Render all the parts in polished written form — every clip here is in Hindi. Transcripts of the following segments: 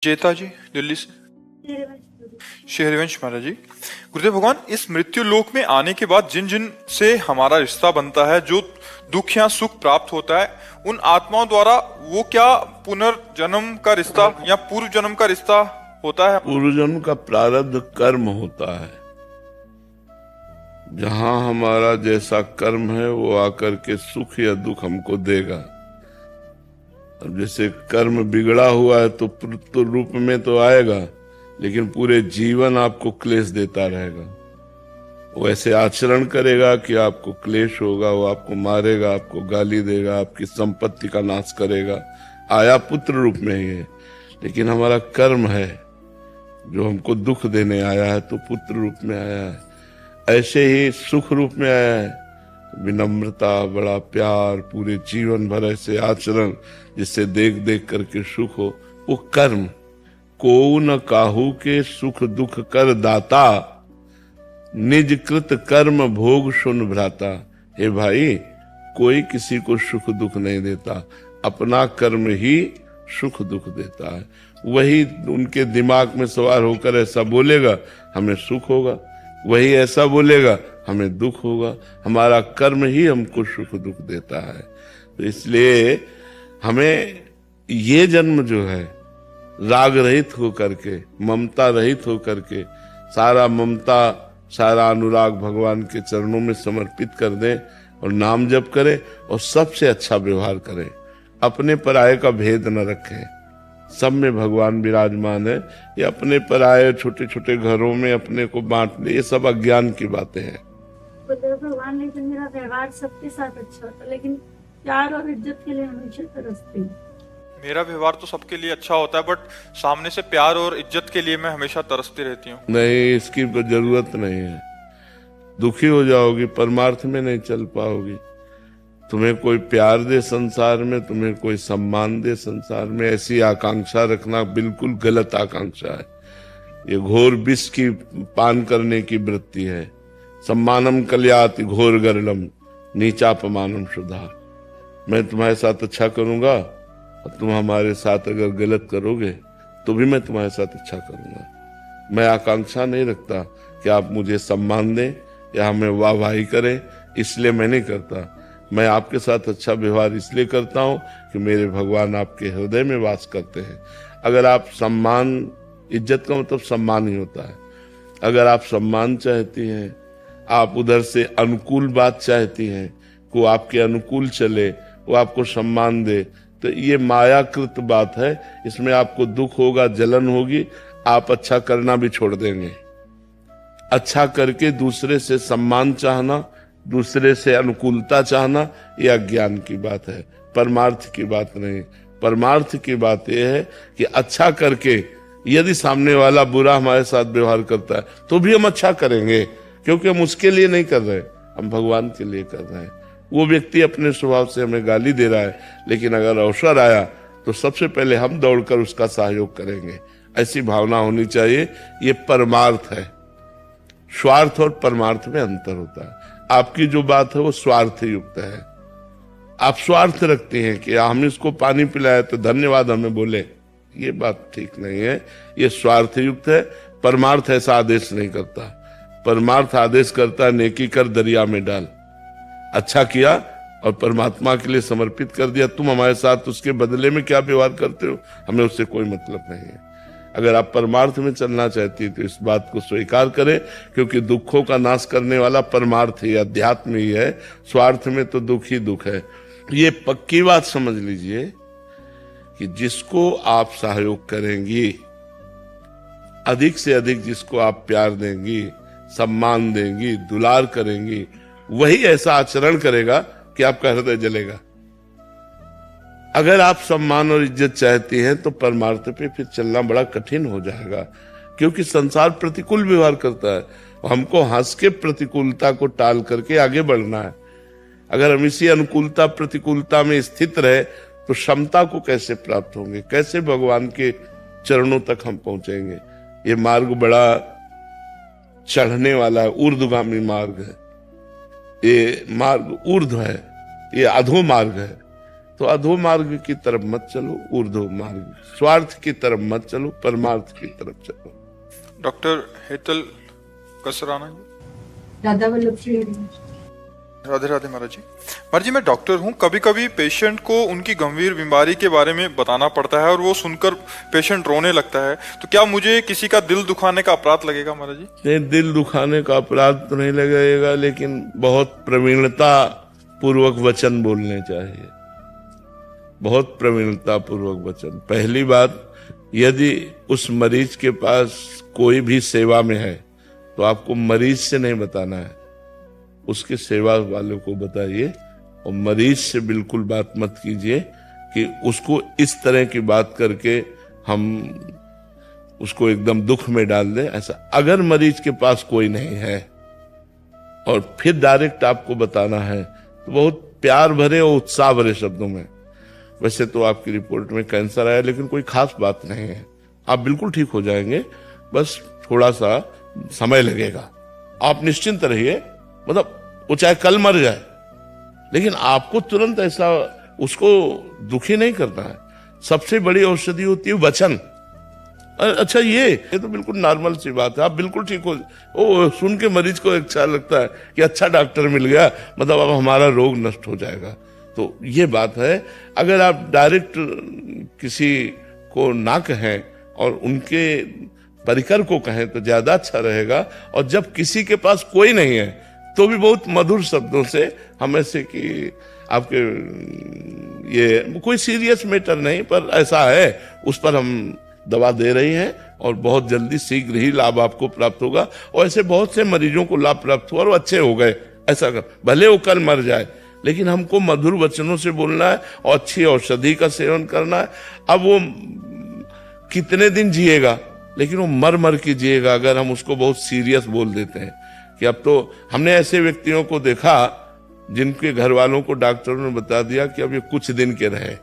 चेता जी, दिल्ली से। शेहरवंश महाराज जी। गुरुदेव भगवान, इस मृत्यु लोक में आने के बाद जिन जिन से हमारा रिश्ता बनता है, जो दुख या सुख प्राप्त होता है, उन आत्माओं द्वारा वो क्या पुनर्जन्म का रिश्ता या पूर्व जन्म का रिश्ता होता है? पूर्व जन्म का प्रारब्ध कर्म होता है। जहां हमारा जैसा कर्म है वो आकर के सुख या दुख हमको देगा। अब जैसे कर्म बिगड़ा हुआ है तो रूप में तो आएगा, लेकिन पूरे जीवन आपको क्लेश देता रहेगा। वो ऐसे आचरण करेगा कि आपको क्लेश होगा, वो आपको मारेगा, आपको गाली देगा, आपकी संपत्ति का नाश करेगा। आया पुत्र रूप में ही है, लेकिन हमारा कर्म है जो हमको दुख देने आया है, तो पुत्र रूप में आया है। ऐसे ही सुख रूप में आया है, विनम्रता, बड़ा प्यार, पूरे जीवन भर ऐसे आचरण जिससे देख देख करके सुख हो, वो कर्म। को न काहू के सुख दुख कर दाता, निज कृत कर्म भोग सुन भ्राता। हे भाई, कोई किसी को सुख दुख नहीं देता, अपना कर्म ही सुख दुख देता है। वही उनके दिमाग में सवार होकर ऐसा बोलेगा, हमें सुख होगा, वही ऐसा बोलेगा, हमें दुख होगा। हमारा कर्म ही हमको सुख दुख देता है। तो इसलिए हमें ये जन्म जो है, राग रहित होकर के, ममता रहित होकर के, सारा ममता, सारा अनुराग भगवान के चरणों में समर्पित कर दें और नाम जप करें और सबसे अच्छा व्यवहार करें। अपने पराये का भेद न रखें। सब में भगवान विराजमान है। ये अपने पराये छोटे छोटे घरों में अपने को बांट ले, ये सब अज्ञान की बातें हैं। भगवान ने तो मेरा व्यवहार सबके साथ अच्छा होता, लेकिन प्यार और इज्जत के लिए हमेशा तरसती हूँ। मेरा व्यवहार तो सबके लिए अच्छा होता है, बट सामने से प्यार और इज्जत के लिए मैं हमेशा तरसती रहती हूँ। नहीं, इसकी जरूरत नहीं है। दुखी हो जाओगी, परमार्थ में नहीं चल पाओगी। तुम्हें कोई प्यार दे संसार में, तुम्हें कोई सम्मान दे संसार में, ऐसी आकांक्षा रखना बिल्कुल गलत आकांक्षा है। ये घोर विष की पान करने की वृत्ति है। सम्मानम कल्याति घोर गरलम, नीचापमानम सुधा। मैं तुम्हारे साथ अच्छा करूंगा और तुम हमारे साथ अगर गलत करोगे तो भी मैं तुम्हारे साथ अच्छा करूंगा। मैं आकांक्षा नहीं रखता कि आप मुझे सम्मान दें या हमें वाहवाही करें, इसलिए मैं नहीं करता। मैं आपके साथ अच्छा व्यवहार इसलिए करता हूं कि मेरे भगवान आपके हृदय में वास करते हैं। अगर आप सम्मान, इज्जत का मतलब सम्मान ही होता है। अगर आप सम्मान चाहती हैं, आप उधर से अनुकूल बात चाहती हैं, को आपके अनुकूल चले, वो आपको सम्मान दे, तो ये मायाकृत बात है। इसमें आपको दुख होगा, जलन होगी, आप अच्छा करना भी छोड़ देंगे। अच्छा करके दूसरे से सम्मान चाहना, दूसरे से अनुकूलता चाहना, यह अज्ञान की बात है, परमार्थ की बात नहीं। परमार्थ की बात यह है कि अच्छा करके, यदि सामने वाला बुरा हमारे साथ व्यवहार करता है तो भी हम अच्छा करेंगे, क्योंकि हम उसके लिए नहीं कर रहे, हम भगवान के लिए कर रहे हैं। वो व्यक्ति अपने स्वभाव से हमें गाली दे रहा है, लेकिन अगर अवसर आया तो सबसे पहले हम दौड़कर उसका सहयोग करेंगे। ऐसी भावना होनी चाहिए। ये परमार्थ है। स्वार्थ और परमार्थ में अंतर होता है। आपकी जो बात है वो स्वार्थ युक्त है। आप स्वार्थ रखते हैं कि हम इसको पानी पिलाया तो धन्यवाद हमें बोले, ये बात ठीक नहीं है। ये स्वार्थ युक्त है। परमार्थ ऐसा आदेश नहीं करता। परमार्थ आदेश करता है, नेकी कर दरिया में डाल। अच्छा किया और परमात्मा के लिए समर्पित कर दिया, तुम हमारे साथ उसके बदले में क्या व्यवहार करते हो, हमें उससे कोई मतलब नहीं है। अगर आप परमार्थ में चलना चाहती है तो इस बात को स्वीकार करें, क्योंकि दुखों का नाश करने वाला परमार्थ ही, अध्यात्म ही है। स्वार्थ में तो दुख ही दुख है। ये पक्की बात समझ लीजिए कि जिसको आप सहयोग करेंगी, अधिक से अधिक जिसको आप प्यार देंगी, सम्मान देंगी, दुलार करेंगी, वही ऐसा आचरण करेगा कि आपका हृदय जलेगा। अगर आप सम्मान और इज्जत चाहती हैं तो परमार्थ पे फिर चलना बड़ा कठिन हो जाएगा, क्योंकि संसार प्रतिकूल व्यवहार करता है। हमको हंस के प्रतिकूलता को टाल करके आगे बढ़ना है। अगर हम इसी अनुकूलता प्रतिकूलता में स्थित रहे तो क्षमता को कैसे प्राप्त होंगे, कैसे भगवान के चरणों तक हम पहुंचेंगे। ये मार्ग बड़ा चढ़ने वाला है, ऊर्ध्वगामी मार्ग है। ये मार्ग ऊर्ध्व है, ये अधो मार्ग है। तो अधो मार्ग की तरफ मत चलो, ऊर्ध्व मार्ग, स्वार्थ की तरफ मत चलो, परमार्थ की तरफ चलो। डॉक्टर हेतल कसराना जी। राधा वल्लभ श्री राधे राधे महाराज जी। महाराज जी, मैं डॉक्टर हूँ। कभी कभी पेशेंट को उनकी गंभीर बीमारी के बारे में बताना पड़ता है और वो सुनकर पेशेंट रोने लगता है, तो क्या मुझे किसी का दिल दुखाने का अपराध लगेगा महाराज जी? नहीं, दिल दुखाने का अपराध तो नहीं लगेगा, लेकिन बहुत प्रवीणता पूर्वक वचन बोलने चाहिए, बहुत प्रवीणता पूर्वक वचन। पहली बात, यदि उस मरीज के पास कोई भी सेवा में है तो आपको मरीज से नहीं बताना है, उसके सेवा वालों को बताइए। और मरीज से बिल्कुल बात मत कीजिए कि उसको इस तरह की बात करके हम उसको एकदम दुख में डाल दें, ऐसा। अगर मरीज के पास कोई नहीं है और फिर डायरेक्ट आपको बताना है तो बहुत प्यार भरे और उत्साह भरे शब्दों में, वैसे तो आपकी रिपोर्ट में कैंसर आया लेकिन कोई खास बात नहीं है, आप बिल्कुल ठीक हो जाएंगे, बस थोड़ा सा समय लगेगा, आप निश्चिंत रहिए। मतलब वो चाहे कल मर जाए, लेकिन आपको तुरंत ऐसा उसको दुखी नहीं करना है। सबसे बड़ी औषधि होती है वचन। अच्छा, ये तो बिल्कुल नॉर्मल सी बात है, आप बिल्कुल ठीक हो। ओ, सुन के मरीज को अच्छा लगता है कि अच्छा डॉक्टर मिल गया, मतलब अब हमारा रोग नष्ट हो जाएगा। तो ये बात है। अगर आप डायरेक्ट किसी को ना कहें और उनके परिकर को कहें तो ज्यादा अच्छा रहेगा। और जब किसी के पास कोई नहीं है तो भी बहुत मधुर शब्दों से हम ऐसे कि आपके ये कोई सीरियस मैटर नहीं, पर ऐसा है, उस पर हम दवा दे रही हैं और बहुत जल्दी शीघ्र ही लाभ आपको प्राप्त होगा। और ऐसे बहुत से मरीजों को लाभ प्राप्त हुआ और अच्छे हो गए। ऐसा कर, भले वो कल मर जाए, लेकिन हमको मधुर वचनों से बोलना है और अच्छी औषधि का सेवन करना है। अब वो कितने दिन जिएगा, लेकिन वो मर मर के जिएगा अगर हम उसको बहुत सीरियस बोल देते हैं। कि अब तो हमने ऐसे व्यक्तियों को देखा जिनके घर वालों को डॉक्टरों ने बता दिया कि अब ये कुछ दिन के रहे,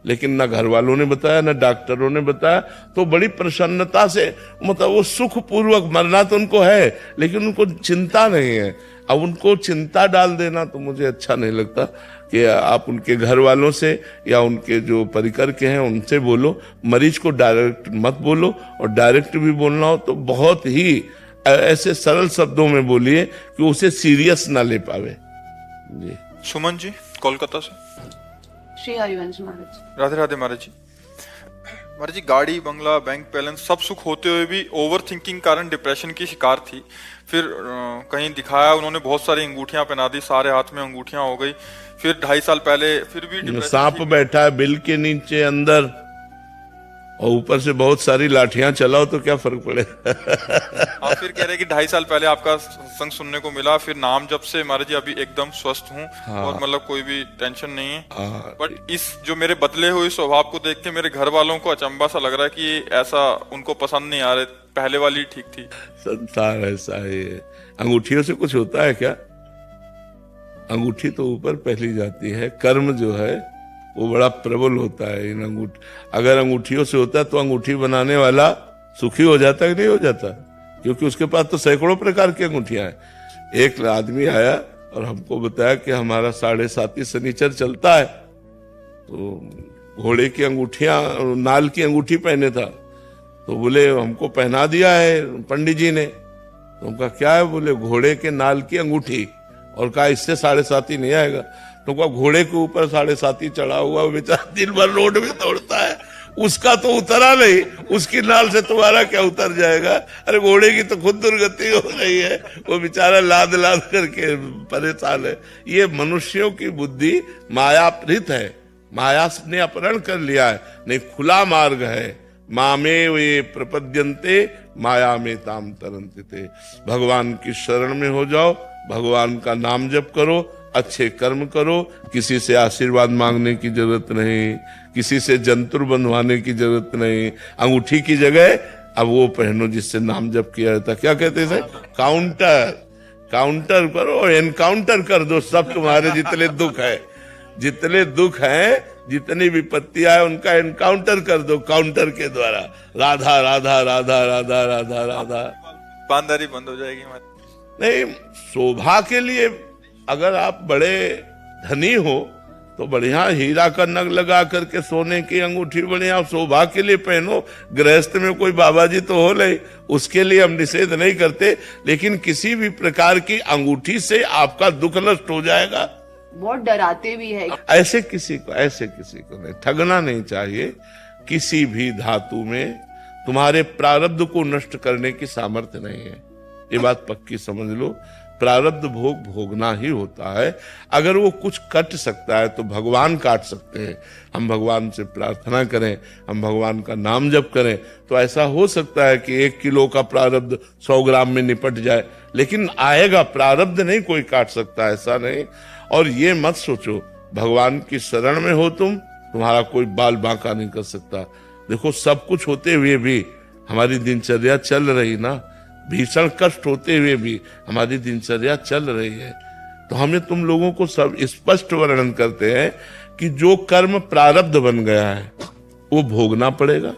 लेकिन ना घर वालों ने बताया ना डॉक्टरों ने बताया, तो बड़ी प्रसन्नता से, मतलब वो सुख पूर्वक, मरना तो उनको है लेकिन उनको चिंता नहीं है। अब उनको चिंता डाल देना तो मुझे अच्छा नहीं लगता। कि आप उनके घर वालों से या उनके जो परिकर के हैं उनसे बोलो, मरीज को डायरेक्ट मत बोलो। और डायरेक्ट भी बोलना हो तो बहुत ही ऐसे सरल शब्दों में बोलिए कि उसे सीरियस ना ले पावे जी। सुमन जी कोलकाता से। श्री हरिवंश महाराज। राधे राधे महाराज जी। महाराज जी, गाड़ी बंगला बैंक बैलेंस सब सुख होते हुए भी ओवर थिंकिंग कारण डिप्रेशन की शिकार थी। फिर कहीं दिखाया, उन्होंने बहुत सारी अंगूठियां पहना दी, सारे हाथ में अंगूठियां हो गई। फिर 2.5 साल पहले फिर भी सांप बैठा है बिल के नीचे अंदर और ऊपर से बहुत सारी लाठियां चलाओ तो क्या फर्क पड़ेगा। हाँ, फिर कह रहे कि 2.5 साल पहले आपका संग सुनने को मिला, फिर नाम जब से महाराज जी अभी एकदम स्वस्थ हूँ। हाँ। और मतलब कोई भी टेंशन नहीं है। हाँ। बट इस जो मेरे बदले हुए स्वभाव को देख के मेरे घर वालों को अचंभा सा लग रहा है कि ऐसा उनको पसंद नहीं आ रहे, पहले वाली ठीक थी। संसार ऐसा है। अंगूठियों से कुछ होता है क्या? अंगूठी तो ऊपर पहली जाती है, कर्म जो है वो बड़ा प्रबल होता है। इन अगर अंगूठियों से होता तो अंगूठी बनाने वाला सुखी हो जाता कि नहीं हो जाता? क्योंकि उसके पास तो सैकड़ों प्रकार की अंगूठियां हैं। एक आदमी आया और हमको बताया कि हमारा 7.5 शनिचर चलता है, तो घोड़े की अंगूठियां, नाल की अंगूठी पहने था, तो बोले हमको पहना दिया है पंडित जी ने। तो उनका क्या है? बोले घोड़े के नाल की अंगूठी। और कहा इससे 7.5 नहीं आएगा। तो कहा घोड़े के ऊपर 7.5 चढ़ा हुआ बेचारा दिन भर रोड में दौड़ता है, उसका तो उतरा नहीं, उसकी नाल से तुम्हारा क्या उतर जाएगा? अरे घोड़े की तो खुद दुर्गति हो रही है, वो बेचारा लाद लाद करके परेशान है। ये मनुष्यों की बुद्धि मायाप्रीत है, माया ने अपहरण कर लिया है। नहीं, खुला मार्ग है। मामे वे प्रपद्यन्ते माया में ताम तरन्ते। भगवान की शरण में हो जाओ, भगवान का नाम जप करो, अच्छे कर्म करो, किसी से आशीर्वाद मांगने की जरूरत नहीं, किसी से जंतुर बंधवाने की जरूरत नहीं। अंगूठी की जगह अब वो पहनो जिससे नाम जप किया जाता। क्या कहते थे? काउंटर करो, एनकाउंटर कर दो सब तुम्हारे जितने दुख है, जितने दुख हैं, जितनी विपत्तियां है, उनका एनकाउंटर कर दो काउंटर के द्वारा। राधा राधा राधा राधा राधा राधा, बांदारी बंद हो जाएगी। नहीं, शोभा के लिए अगर आप बड़े धनी हो तो बढ़िया हीरा का नग लगा करके सोने की अंगूठी बढ़िया शोभा के लिए पहनो। गृहस्थ में कोई बाबा जी तो हो नहीं, उसके लिए हम निषेध नहीं करते, लेकिन किसी भी प्रकार की अंगूठी से आपका दुख नष्ट हो जाएगा। बहुत डराते भी है। ऐसे किसी को नहीं ठगना नहीं चाहिए। किसी भी धातु में तुम्हारे प्रारब्ध को नष्ट करने की सामर्थ्य नहीं है, ये बात पक्की समझ लो। प्रारब्ध भोग भोगना ही होता है। अगर वो कुछ कट सकता है तो भगवान काट सकते हैं। हम भगवान से प्रार्थना करें, हम भगवान का नाम जप करें, तो ऐसा हो सकता है कि 1 किलो का प्रारब्ध 100 ग्राम में निपट जाए, लेकिन आएगा। प्रारब्ध नहीं कोई काट सकता, ऐसा नहीं। और ये मत सोचो भगवान की शरण में हो तुम्हारा कोई बाल बांका नहीं कर सकता। देखो सब कुछ होते हुए भी हमारी दिनचर्या चल रही ना, भीषण कष्ट होते हुए भी हमारी दिनचर्या चल रही है। तो हमें तुम लोगों को सब स्पष्ट वर्णन करते हैं कि जो कर्म प्रारब्ध बन गया है वो भोगना पड़ेगा।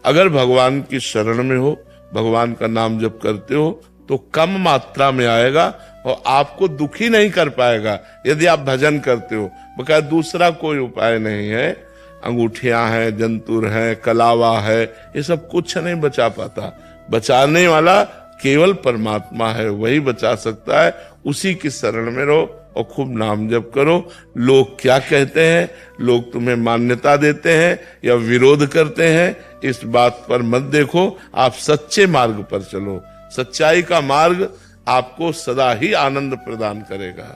अगर भगवान की शरण में हो, भगवान का नाम जप करते हो, तो कम मात्रा में आएगा और आपको दुखी नहीं कर पाएगा यदि आप भजन करते हो। बकाया दूसरा कोई उपाय नहीं है। अंगूठियां हैं, जंतुर है, कलावा है, ये सब कुछ नहीं बचा पाता। बचाने वाला केवल परमात्मा है, वही बचा सकता है। उसी की शरण में रहो और खूब नाम जप करो। लोग क्या कहते हैं, लोग तुम्हें मान्यता देते हैं या विरोध करते हैं, इस बात पर मत देखो। आप सच्चे मार्ग पर चलो। सच्चाई का मार्ग आपको सदा ही आनंद प्रदान करेगा।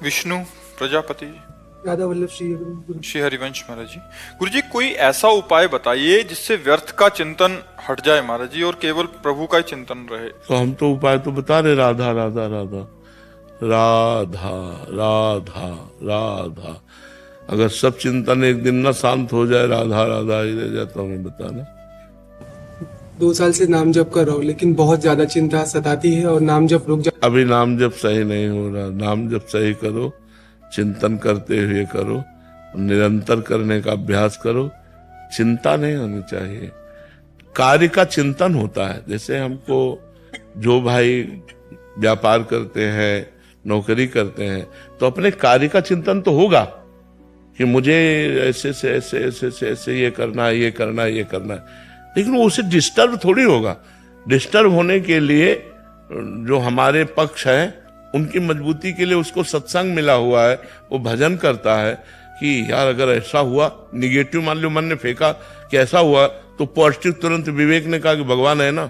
विष्णु प्रजापति जी, राधा वल्लभ श्री श्री हरिवंश महाराज जी। गुरु जी कोई ऐसा उपाय बताइए जिससे व्यर्थ का चिंतन हट जाए महाराज जी और केवल प्रभु का ही चिंतन रहे। तो हम तो उपाय तो बता रहे, राधा राधा राधा राधा राधा राधा। अगर सब चिंतन एक दिन ना शांत हो जाए, राधा राधा ही रह जाए, तो हमें बताना। 2 साल से नाम जप कर रहा हूँ, लेकिन बहुत ज्यादा चिंता सताती है और नाम जप रुक जाता। अभी नाम जप सही नहीं हो रहा। नाम जप सही करो, चिंतन करते हुए करो, निरंतर करने का अभ्यास करो। चिंता नहीं होनी चाहिए। कार्य का चिंतन होता है। जैसे हमको जो भाई व्यापार करते हैं, नौकरी करते हैं, तो अपने कार्य का चिंतन तो होगा कि मुझे ऐसे से ऐसे ऐसे से ऐसे ये करना है, ये करना है, ये करना है, लेकिन वो उसे डिस्टर्ब थोड़ी होगा। डिस्टर्ब होने के लिए जो हमारे पक्ष है, उनकी मजबूती के लिए उसको सत्संग मिला हुआ है, वो भजन करता है कि यार अगर ऐसा हुआ, निगेटिव मान लो मन ने फेंका कि ऐसा हुआ, तो पॉजिटिव तुरंत विवेक ने कहा कि भगवान है ना,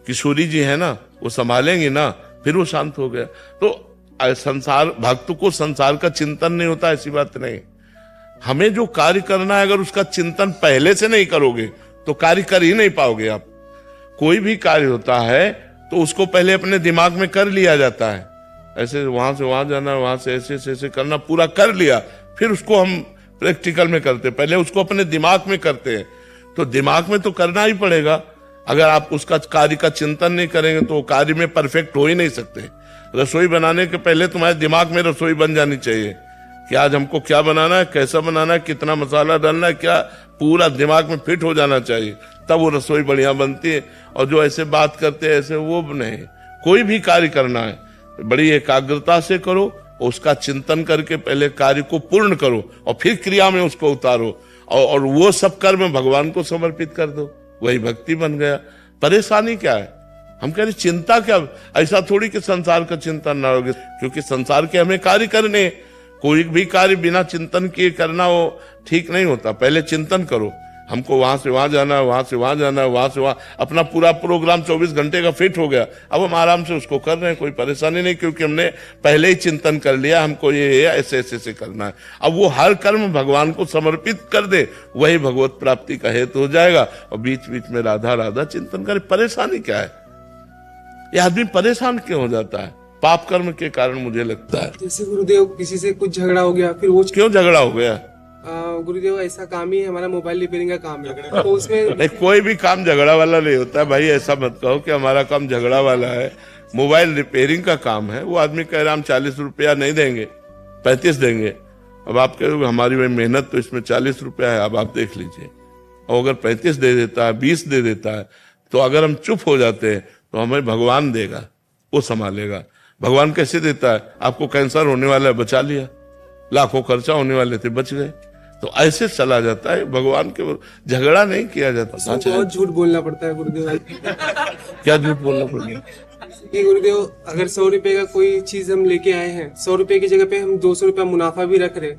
किशोरी जी है ना, वो संभालेंगे ना, फिर वो शांत हो गया। तो संसार भक्त को संसार का चिंतन नहीं होता, ऐसी बात नहीं। हमें जो कार्य करना है, अगर उसका चिंतन पहले से नहीं करोगे तो कार्य कर ही नहीं पाओगे आप। कोई भी कार्य होता है तो उसको पहले अपने दिमाग में कर लिया जाता है, ऐसे वहां से वहां जाना, वहां से ऐसे ऐसे करना, पूरा कर लिया, फिर उसको हम प्रैक्टिकल में करते। पहले उसको अपने दिमाग में करते हैं, तो दिमाग में तो करना ही पड़ेगा। अगर आप उसका कार्य का चिंतन नहीं करेंगे तो कार्य में परफेक्ट हो ही नहीं सकते। रसोई बनाने के पहले तुम्हारे दिमाग में रसोई बन जानी चाहिए कि आज हमको क्या बनाना है, कैसा बनाना है, कितना मसाला डालना है, क्या पूरा दिमाग में फिट हो जाना चाहिए, तब वो रसोई बढ़िया बनती है। और जो ऐसे बात करते हैं ऐसे, वो नहीं। कोई भी कार्य करना है बड़ी एकाग्रता से करो, उसका चिंतन करके पहले कार्य को पूर्ण करो और फिर क्रिया में उसको उतारो, और वो सब कर्म भगवान को समर्पित कर दो, वही भक्ति बन गया। परेशानी क्या है? हम कह रहे चिंता क्या? ऐसा थोड़ी कि संसार का चिंतन ना होगा, क्योंकि संसार के हमें कार्य करने। कोई भी कार्य बिना चिंतन किए करना वो ठीक नहीं होता। पहले चिंतन करो, हमको वहां से वहां जाना है, वहां से वहां जाना है, वहां से वहां, अपना पूरा प्रोग्राम 24 घंटे का फिट हो गया। अब हम आराम से उसको कर रहे हैं, कोई परेशानी नहीं, क्योंकि हमने पहले ही चिंतन कर लिया हमको ये ऐसे ऐसे से करना है। अब वो हर कर्म भगवान को समर्पित कर दे, वही भगवत प्राप्ति का हेतु हो जाएगा। और बीच बीच में राधा राधा चिंतन करे। परेशानी क्या है? ये आदमी परेशान क्यों हो जाता है? पाप कर्म के कारण, मुझे लगता है। जैसे गुरुदेव किसी से कुछ झगड़ा हो गया, फिर वो क्यों झगड़ा हो गया? गुरुदेव ऐसा काम ही है, हमारा मोबाइल रिपेयरिंग का काम है, तो उसमें नहीं, कोई भी काम झगड़ा वाला नहीं होता भाई। ऐसा मत कहो कि हमारा काम झगड़ा वाला है। मोबाइल रिपेयरिंग का काम है। वो आदमी कह रहा हम 40 रुपया नहीं देंगे, 35 देंगे। अब आप कह रहे हमारी भाई मेहनत तो इसमें 40 रुपया है, अब आप देख लीजिए। और अगर 35 दे देता है, 20 दे देता है, तो अगर हम चुप हो जाते हैं तो हमें भगवान देगा, वो संभालेगा। भगवान कैसे देता है? आपको कैंसर होने वाला है, बचा लिया, लाखों खर्चा होने वाले थे, बच गए। तो ऐसे चला जाता है, भगवान के झगड़ा नहीं किया जाता। बहुत झूठ बोलना पड़ता है गुरुदेव। क्या झूठ बोलना पड़ेगा? कि गुरुदेव अगर 100 रुपए का कोई चीज हम लेके आए हैं, 100 रुपए की जगह पे हम 200 रुपया मुनाफा भी रख रहे,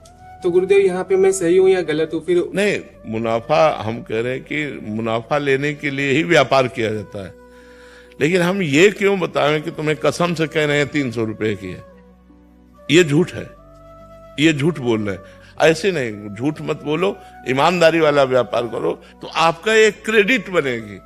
तो गुरुदेव यहाँ पे मैं सही हूँ या गलत हूँ? फिर नहीं, मुनाफा हम कह रहे हैं कि मुनाफा लेने के लिए ही व्यापार किया जाता है, लेकिन हम ये क्यों बताएं कि तुम्हें कसम से कह रहे हैं 300 रुपए की है? ये झूठ है, ये झूठ बोल रहे हैं। ऐसे नहीं, झूठ मत बोलो, ईमानदारी वाला व्यापार करो, तो आपका एक क्रेडिट बनेगी।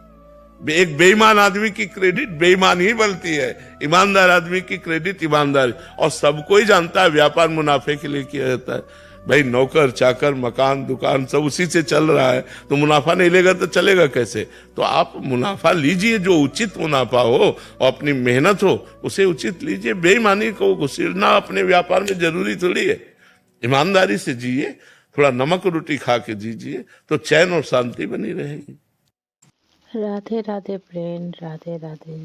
एक बेईमान आदमी की क्रेडिट बेईमान ही बनती है, ईमानदार आदमी की क्रेडिट ईमानदार। और सबको ही जानता है व्यापार मुनाफे के लिए किया जाता है। भाई नौकर चाकर मकान दुकान सब उसी से चल रहा है, तो मुनाफा नहीं लेगा तो चलेगा कैसे? तो आप मुनाफा लीजिए, जो उचित मुनाफा हो और अपनी मेहनत हो उसे उचित लीजिए। बेईमानी को घुसेड़ना अपने व्यापार में जरूरी थोड़ी है। ईमानदारी से जिए, थोड़ा नमक रोटी खा के जीजिए, तो चैन और शांति बनी रहेगी। राधे राधे फ्रेंड, राधे राधे।